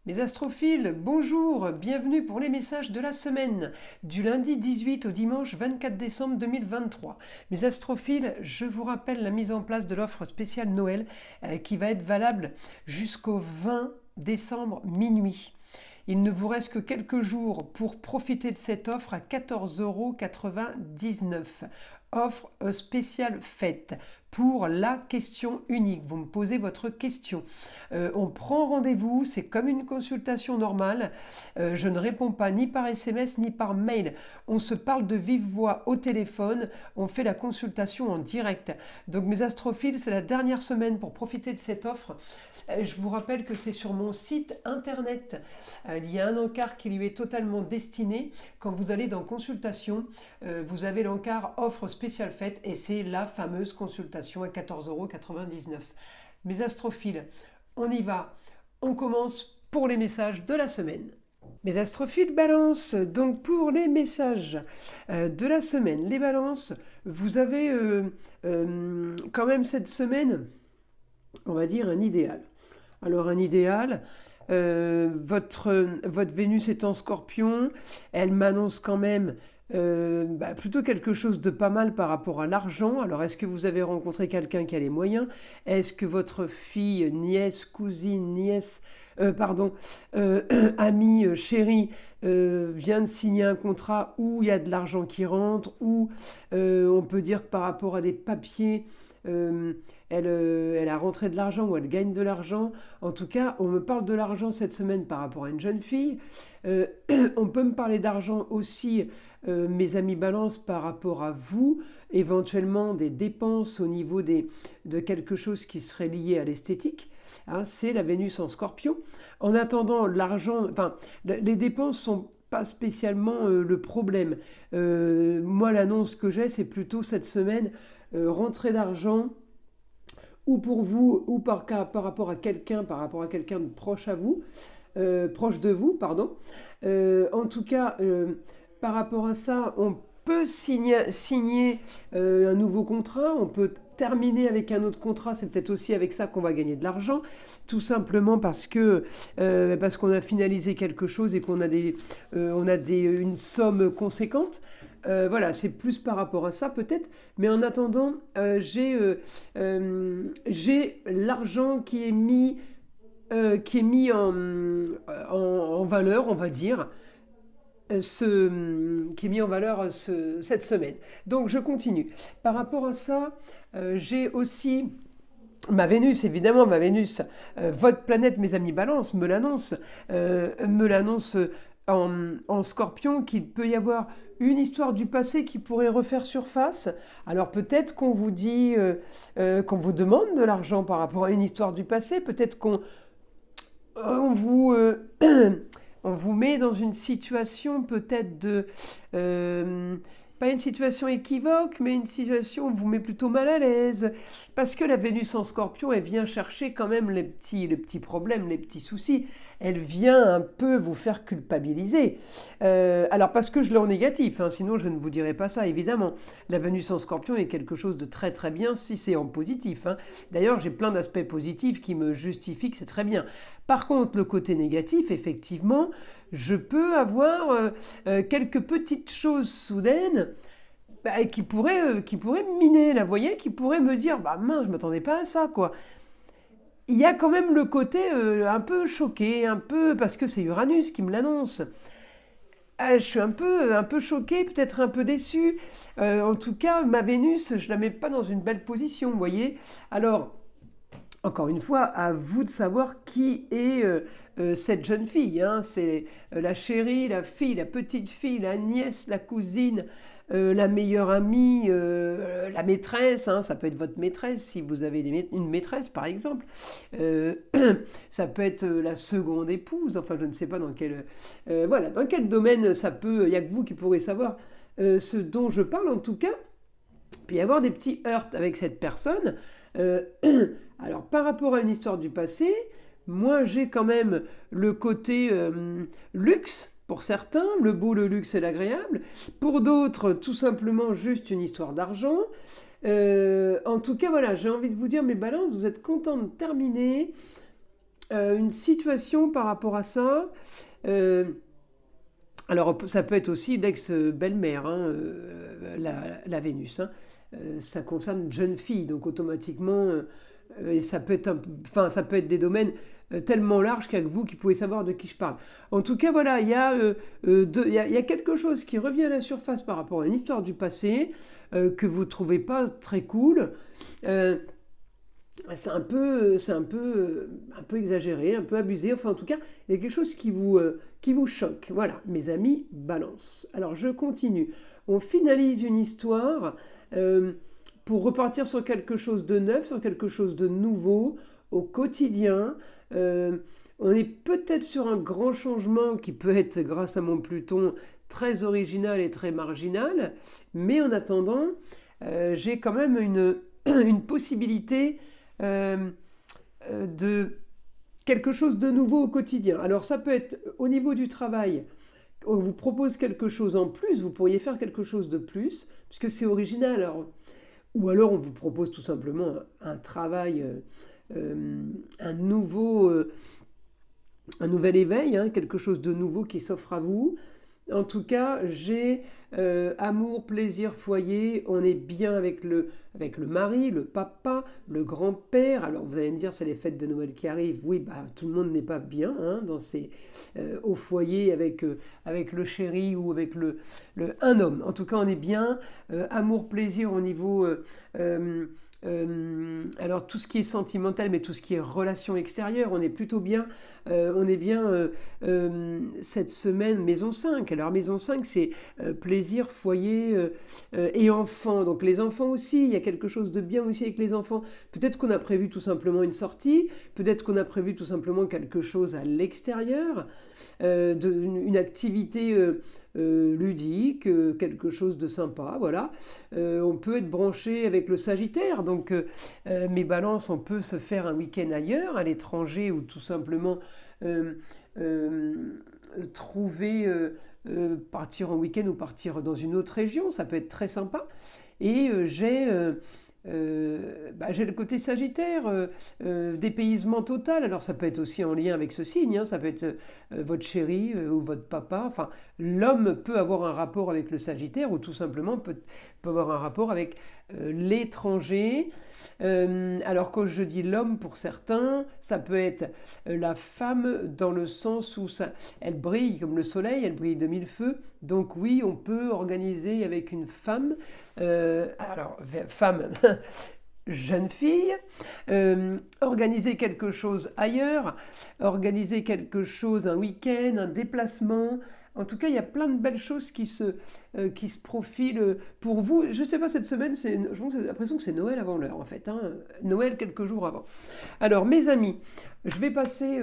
Mes astrophiles, bonjour, bienvenue pour les messages de la semaine, du lundi 18 au dimanche 24 décembre 2023. Mes astrophiles, je vous rappelle la mise en place de l'offre spéciale Noël qui va être valable jusqu'au 20 décembre minuit. Il ne vous reste que quelques jours pour profiter de cette offre à 14,99 €. Offre spéciale faite pour la question unique. Vous me posez votre question. On prend rendez-vous, c'est comme une consultation normale. Je ne réponds pas ni par SMS ni par mail. On se parle de vive voix au téléphone. On fait la consultation en direct. Donc mes astrophiles, c'est la dernière semaine pour profiter de cette offre. Je vous rappelle que c'est sur mon site internet. Il y a un encart qui lui est totalement destiné. Quand vous allez dans consultation, vous avez l'encart offre spéciale faite et c'est la fameuse consultation à 14,99 €. Mes astrophiles, on y va. On commence pour les messages de la semaine. Mes astrophiles balance, donc pour les messages de la semaine, les balances, vous avez quand même cette semaine, on va dire un idéal. Alors un idéal, votre Vénus est en Scorpion, elle m'annonce quand même plutôt quelque chose de pas mal par rapport à l'argent. Alors est-ce que vous avez rencontré quelqu'un qui a les moyens? Est-ce que votre fille, nièce, cousine, amie, chérie vient de signer un contrat où il y a de l'argent qui rentre, ou on peut dire que par rapport à des papiers, elle a rentré de l'argent ou elle gagne de l'argent. En tout cas, on me parle de l'argent cette semaine par rapport à une jeune fille. On peut me parler d'argent aussi, mes amis balance, par rapport à vous, éventuellement des dépenses au niveau de quelque chose qui serait lié à l'esthétique. Hein, c'est la Vénus en Scorpion. En attendant, l'argent, les dépenses sont pas spécialement le problème. Moi, l'annonce que j'ai, c'est plutôt cette semaine, rentrée d'argent, ou pour vous, ou par rapport à quelqu'un, de proche à vous, proche de vous, pardon. En tout cas, par rapport à ça, on peut signer un nouveau contrat, on peut terminer avec un autre contrat, c'est peut-être aussi avec ça qu'on va gagner de l'argent, tout simplement parce qu'on a finalisé quelque chose et qu'on a une somme conséquente. Voilà, c'est plus par rapport à ça peut-être, mais en attendant, j'ai l'argent qui est mis en valeur, on va dire, qui est mis en valeur cette semaine. Donc je continue. Par rapport à ça, j'ai aussi ma Vénus, évidemment, votre planète, mes amis Balance, me l'annonce en Scorpion, qu'il peut y avoir une histoire du passé qui pourrait refaire surface. Alors peut-être qu'on vous dit, qu'on vous demande de l'argent par rapport à une histoire du passé, peut-être on vous, on vous met dans une situation peut-être pas une situation équivoque, mais une situation où on vous met plutôt mal à l'aise. Parce que la Vénus en Scorpion, elle vient chercher quand même les petits problèmes, les petits soucis. Elle vient un peu vous faire culpabiliser. Alors parce que je l'ai en négatif, hein, sinon je ne vous dirais pas ça, évidemment. La Vénus en Scorpion est quelque chose de très très bien si c'est en positif. Hein. D'ailleurs, j'ai plein d'aspects positifs qui me justifient que c'est très bien. Par contre, le côté négatif, effectivement, je peux avoir quelques petites choses soudaines qui pourraient miner, là, vous voyez, qui pourraient me dire, bah mince, je ne m'attendais pas à ça, quoi. Il y a quand même le côté un peu choqué, un peu, parce que c'est Uranus qui me l'annonce. Je suis un peu choquée, peut-être un peu déçue. En tout cas, ma Vénus, je ne la mets pas dans une belle position, vous voyez. Alors, encore une fois, à vous de savoir qui est cette jeune fille. Hein. C'est la chérie, la fille, la petite fille, la nièce, la cousine, la meilleure amie, la maîtresse. Hein. Ça peut être votre maîtresse si vous avez une maîtresse, par exemple. Ça peut être la seconde épouse. Enfin, je ne sais pas dans quel domaine ça peut. Il n'y a que vous qui pourrez savoir ce dont je parle, en tout cas. Puis y avoir des petits heurts avec cette personne. Alors, par rapport à une histoire du passé, moi j'ai quand même le côté luxe pour certains, le beau, le luxe et l'agréable. Pour d'autres, tout simplement juste une histoire d'argent. En tout cas, voilà, j'ai envie de vous dire, mes balances, vous êtes contents de terminer. une situation par rapport à ça. euh, alors, ça peut être aussi l'ex-belle-mère, hein, la Vénus, hein. Ça concerne une jeune fille, donc automatiquement, et ça peut être enfin, ça peut être des domaines tellement larges qu'il n'y a que vous qui pouvez savoir de qui je parle. En tout cas, voilà, il y a quelque chose qui revient à la surface par rapport à une histoire du passé que vous ne trouvez pas très cool. Euh, un peu exagéré, un peu abusé. Enfin, en tout cas, il y a quelque chose qui vous choque. Voilà, mes amis, balance. Alors, je continue. On finalise une histoire pour repartir sur quelque chose de neuf, sur quelque chose de nouveau, au quotidien. Euh, on est peut-être sur un grand changement qui peut être, grâce à mon Pluton, très original et très marginal. Mais en attendant, j'ai quand même une possibilité euh, de quelque chose de nouveau au quotidien. Alors ça peut être au niveau du travail, on vous propose quelque chose en plus, vous pourriez faire quelque chose de plus, puisque c'est original. Alors, ou alors on vous propose tout simplement un travail, un un nouvel éveil, hein, quelque chose de nouveau qui s'offre à vous. En tout cas, j'ai amour, plaisir, foyer. On est bien avec le mari, le papa, le grand-père. Alors vous allez me dire, c'est les fêtes de Noël qui arrivent. Oui, bah, tout le monde n'est pas bien, hein, au foyer avec le chéri ou avec un homme. En tout cas, on est bien. Amour, plaisir au niveau... alors tout ce qui est sentimental, mais tout ce qui est relation extérieure, on est plutôt bien. On est bien cette semaine maison 5. Alors maison 5, c'est plaisir, foyer et enfants. Donc les enfants aussi, il y a quelque chose de bien aussi avec les enfants. Peut-être qu'on a prévu tout simplement une sortie, peut-être qu'on a prévu tout simplement quelque chose à l'extérieur, une activité ludique, quelque chose de sympa, voilà. On peut être branché avec le Sagittaire, donc mes balances, on peut se faire un week-end ailleurs, à l'étranger, ou tout simplement euh, euh, trouver, partir en week-end ou partir dans une autre région, ça peut être très sympa. Et j'ai le côté Sagittaire, dépaysement total. Alors ça peut être aussi en lien avec ce signe, hein, ça peut être votre chéri ou votre papa. Enfin, l'homme peut avoir un rapport avec le Sagittaire ou tout simplement peut avoir un rapport avec l'étranger. Alors quand je dis l'homme pour certains, ça peut être la femme dans le sens où elle brille comme le soleil, elle brille de mille feux. Donc oui, on peut organiser avec une femme, alors femme, jeune fille, organiser quelque chose ailleurs, organiser quelque chose, un week-end, un déplacement. En tout cas, il y a plein de belles choses qui se profilent pour vous. Je ne sais pas, cette semaine, j'ai l'impression que c'est Noël avant l'heure, en fait, hein. Noël quelques jours avant. Alors, mes amis, je vais passer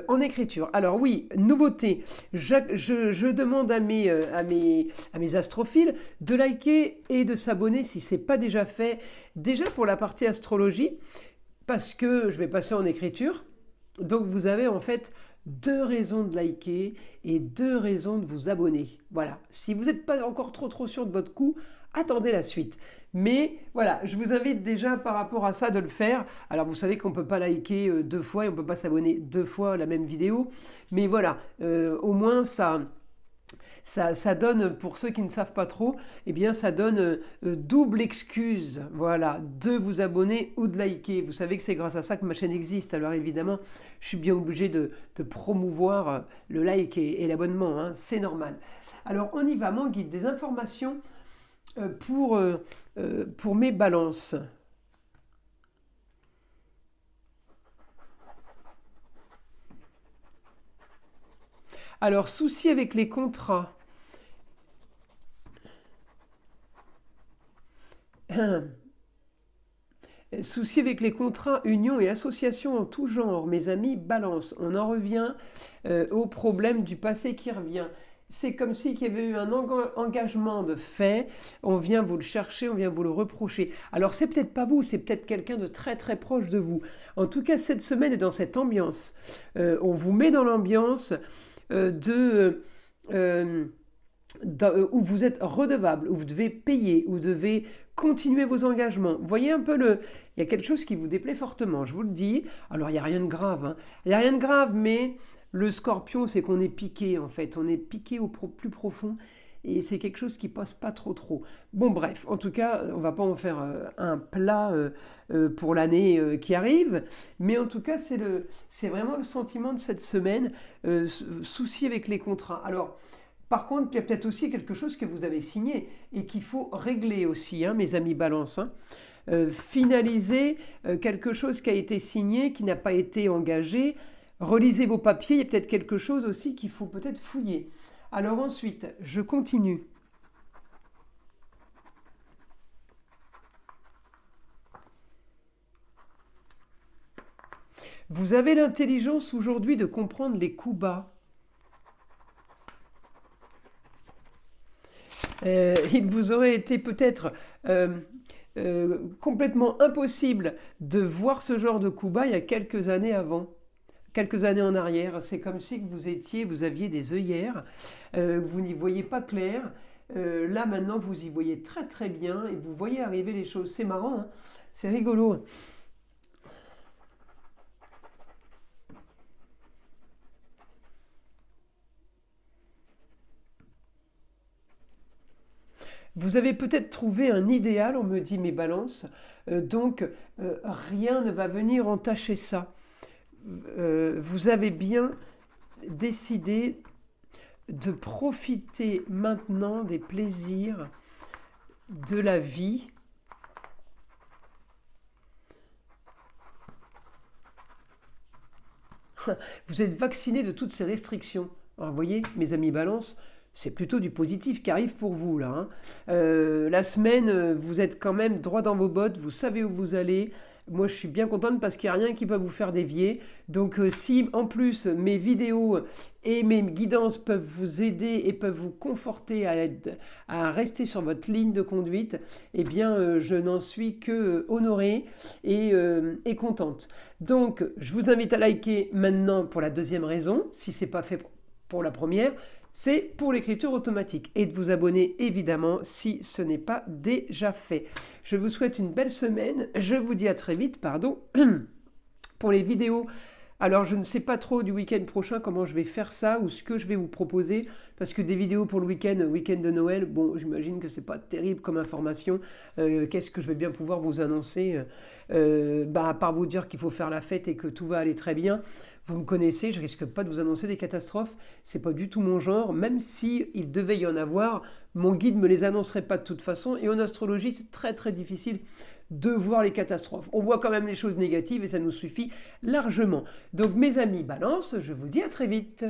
en écriture. Alors oui, nouveauté. Je demande à mes astrophiles de liker et de s'abonner si ce n'est pas déjà fait. Déjà pour la partie astrologie, parce que je vais passer en écriture. Donc vous avez en fait 2 raisons de liker et 2 raisons de vous abonner. Voilà. Si vous n'êtes pas encore trop sûr de votre coup, attendez la suite. Mais voilà, je vous invite déjà par rapport à ça de le faire. Alors vous savez qu'on ne peut pas liker 2 fois et on ne peut pas s'abonner 2 fois à la même vidéo. Mais voilà, au moins ça donne, pour ceux qui ne savent pas trop, eh bien ça donne double excuse, voilà, de vous abonner ou de liker. Vous savez que c'est grâce à ça que ma chaîne existe. Alors évidemment, je suis bien obligé de promouvoir le like et l'abonnement, hein, c'est normal. Alors on y va, mon guide, des informations pour mes balances. Alors, souci avec les contrats. Souci avec les contrats, unions et associations en tout genre, mes amis, balance. On en revient au problème du passé qui revient. C'est comme s'il y avait eu un engagement de fait, on vient vous le chercher, on vient vous le reprocher. Alors c'est peut-être pas vous, c'est peut-être quelqu'un de très très proche de vous. En tout cas, cette semaine est dans cette ambiance. On vous met dans l'ambiance de où vous êtes redevable, où vous devez payer, où vous devez continuer vos engagements. Vous voyez un peu il y a quelque chose qui vous déplaît fortement, je vous le dis. Alors il n'y a rien de grave, hein. Il n'y a rien de grave, mais le scorpion, c'est qu'on est piqué en fait. On est piqué au plus profond. Et c'est quelque chose qui passe pas trop. Bon bref, en tout cas, on va pas en faire un plat pour l'année qui arrive, mais en tout cas, c'est vraiment le sentiment de cette semaine, souci avec les contrats. Alors, par contre, il y a peut-être aussi quelque chose que vous avez signé et qu'il faut régler aussi, hein, mes amis Balance, hein. Finaliser quelque chose qui a été signé, qui n'a pas été engagé. Relisez vos papiers, il y a peut-être quelque chose aussi qu'il faut peut-être fouiller. Alors ensuite, je continue. Vous avez l'intelligence aujourd'hui de comprendre les coups bas. Il vous aurait été peut-être complètement impossible de voir ce genre de coups bas il y a quelques années avant. Quelques années en arrière, c'est comme si vous aviez des œillères, vous n'y voyez pas clair. Là maintenant, vous y voyez très très bien et vous voyez arriver les choses. C'est marrant, hein, c'est rigolo. Vous avez peut-être trouvé un idéal, on me dit mes balances, donc rien ne va venir entacher ça. Vous avez bien décidé de profiter maintenant des plaisirs de la vie. Vous êtes vacciné de toutes ces restrictions. Alors, vous voyez, mes amis Balance, c'est plutôt du positif qui arrive pour vous là, hein. La semaine, vous êtes quand même droit dans vos bottes, vous savez où vous allez. Moi, je suis bien contente parce qu'il n'y a rien qui peut vous faire dévier. Donc, si en plus mes vidéos et mes guidances peuvent vous aider et peuvent vous conforter à rester sur votre ligne de conduite, eh bien, je n'en suis que honorée et contente. Donc, je vous invite à liker maintenant pour la deuxième raison, si ce n'est pas fait pour la première. C'est pour l'écriture automatique et de vous abonner évidemment si ce n'est pas déjà fait. Je vous souhaite une belle semaine. Je vous dis à très vite, pardon, pour les vidéos. Alors je ne sais pas trop du week-end prochain comment je vais faire ça ou ce que je vais vous proposer parce que des vidéos pour le week-end de Noël, bon j'imagine que c'est pas terrible comme information. Qu'est-ce que je vais bien pouvoir vous annoncer à part vous dire qu'il faut faire la fête et que tout va aller très bien. Vous me connaissez, je risque pas de vous annoncer des catastrophes, c'est pas du tout mon genre, même si il devait y en avoir, mon guide me les annoncerait pas de toute façon et en astrologie c'est très très difficile de voir les catastrophes. On voit quand même les choses négatives et ça nous suffit largement. Donc mes amis Balance, je vous dis à très vite.